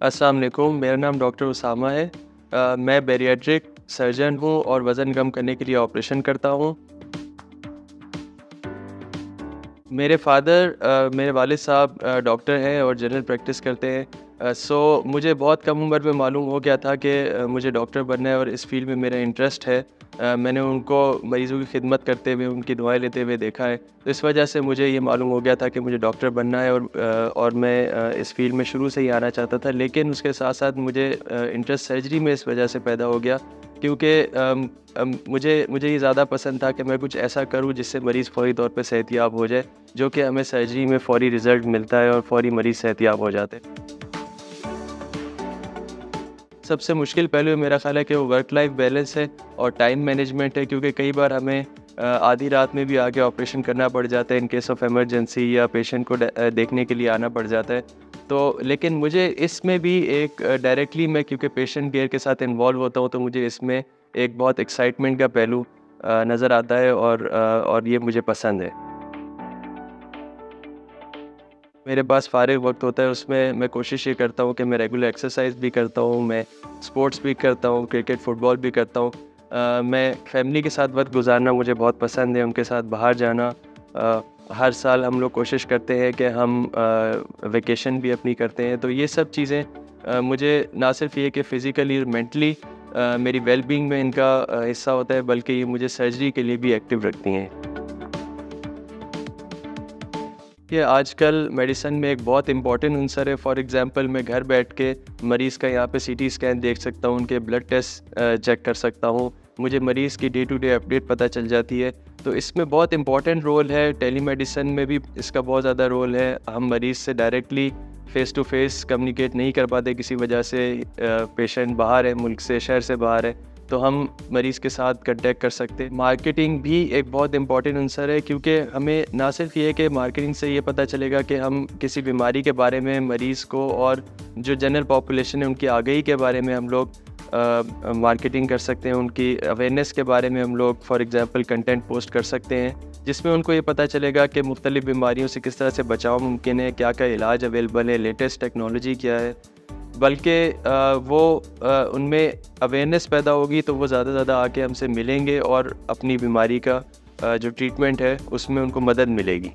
अस्सलाम वालेकुम, मेरा नाम डॉक्टर उसामा है। मैं बैरियाट्रिक सर्जन हूँ और वज़न कम करने के लिए ऑपरेशन करता हूँ। मेरे वालिद साहब डॉक्टर हैं और जनरल प्रैक्टिस करते हैं। मुझे बहुत कम उम्र में मालूम हो गया था कि मुझे डॉक्टर बनना है और इस फ़ील्ड में मेरा इंटरेस्ट है। मैंने उनको मरीज़ों की खिदमत करते हुए, उनकी दुआएँ लेते हुए देखा है। तो इस वजह से मुझे ये मालूम हो गया था कि मुझे डॉक्टर बनना है और मैं इस फ़ील्ड में शुरू से ही आना चाहता था। लेकिन उसके साथ-साथ मुझे इंटरेस्ट सर्जरी में इस वजह से पैदा हो गया क्योंकि मुझे ये ज़्यादा पसंद था कि मैं कुछ ऐसा करूँ जिससे मरीज़ फ़ौरी तौर पे सेहतयाब हो जाए, जो कि हमें सर्जरी में फ़ौरी रिज़ल्ट मिलता है और फ़ौरी मरीज़ सेहतयाब हो जाते हैं। सबसे मुश्किल पहलू मेरा ख़्याल है कि वो वर्क लाइफ बैलेंस है और टाइम मैनेजमेंट है, क्योंकि कई बार हमें आधी रात में भी आके ऑपरेशन करना पड़ जाता है इन केस ऑफ इमरजेंसी, या पेशेंट को देखने के लिए आना पड़ जाता है। तो लेकिन मुझे इसमें भी एक डायरेक्टली मैं क्योंकि पेशेंट केयर के साथ इन्वॉल्व होता हूँ, तो मुझे इसमें एक बहुत एक्साइटमेंट का पहलू नज़र आता है और ये मुझे पसंद है। मेरे पास फ़ारिग वक़्त होता है, उसमें मैं कोशिश ये करता हूँ कि मैं रेगुलर एक्सरसाइज़ भी करता हूँ, मैं स्पोर्ट्स भी करता हूँ, क्रिकेट, फुटबॉल भी करता हूँ। मैं फैमिली के साथ वक़्त गुज़ारना मुझे बहुत पसंद है, उनके साथ बाहर जाना। हर साल हम लोग कोशिश करते हैं कि हम वेकेशन भी अपनी करते हैं। तो ये सब चीज़ें मुझे ना सिर्फ़ ये कि फ़िज़िकली और मेंटली मेरी वेल-बीइंग में इनका हिस्सा होता है, बल्कि ये मुझे सर्जरी के लिए भी एक्टिव रखती हैं। ये आजकल मेडिसिन में एक बहुत इम्पॉर्टेंट अंसर है। फॉर एग्ज़ाम्पल, मैं घर बैठ के मरीज़ का यहाँ पे सीटी स्कैन देख सकता हूँ, उनके ब्लड टेस्ट चेक कर सकता हूँ, मुझे मरीज़ की डे टू डे अपडेट पता चल जाती है। तो इसमें बहुत इम्पॉर्टेंट रोल है, टेलीमेडिसिन में भी इसका बहुत ज़्यादा रोल है। हम मरीज़ से directly face to face communicate नहीं कर पाते किसी वजह से, पेशेंट बाहर है, मुल्क से, शहर से बाहर है, तो हम मरीज़ के साथ कॉन्टैक्ट कर सकते हैं। मार्केटिंग भी एक बहुत इम्पॉर्टेंट अंसर है, क्योंकि हमें ना सिर्फ ये कि मार्केटिंग से ये पता चलेगा कि हम किसी बीमारी के बारे में मरीज़ को और जो जनरल पॉपुलेशन है उनकी आगाही के बारे में हम लोग मार्केटिंग कर सकते हैं, उनकी अवेयरनेस के बारे में हम लोग फॉर एग्ज़ाम्पल कंटेंट पोस्ट कर सकते हैं, जिसमें उनको ये पता चलेगा कि मुख्तलिफ़ बीमारियों से किस तरह से बचाव मुमकिन है, क्या-क्या इलाज अवेलेबल है, लेटेस्ट टेक्नोलॉजी क्या है। बल्कि उनमें अवेयरनेस पैदा होगी, तो वो ज़्यादा से ज़्यादा आके हमसे मिलेंगे और अपनी बीमारी का जो ट्रीटमेंट है उसमें उनको मदद मिलेगी।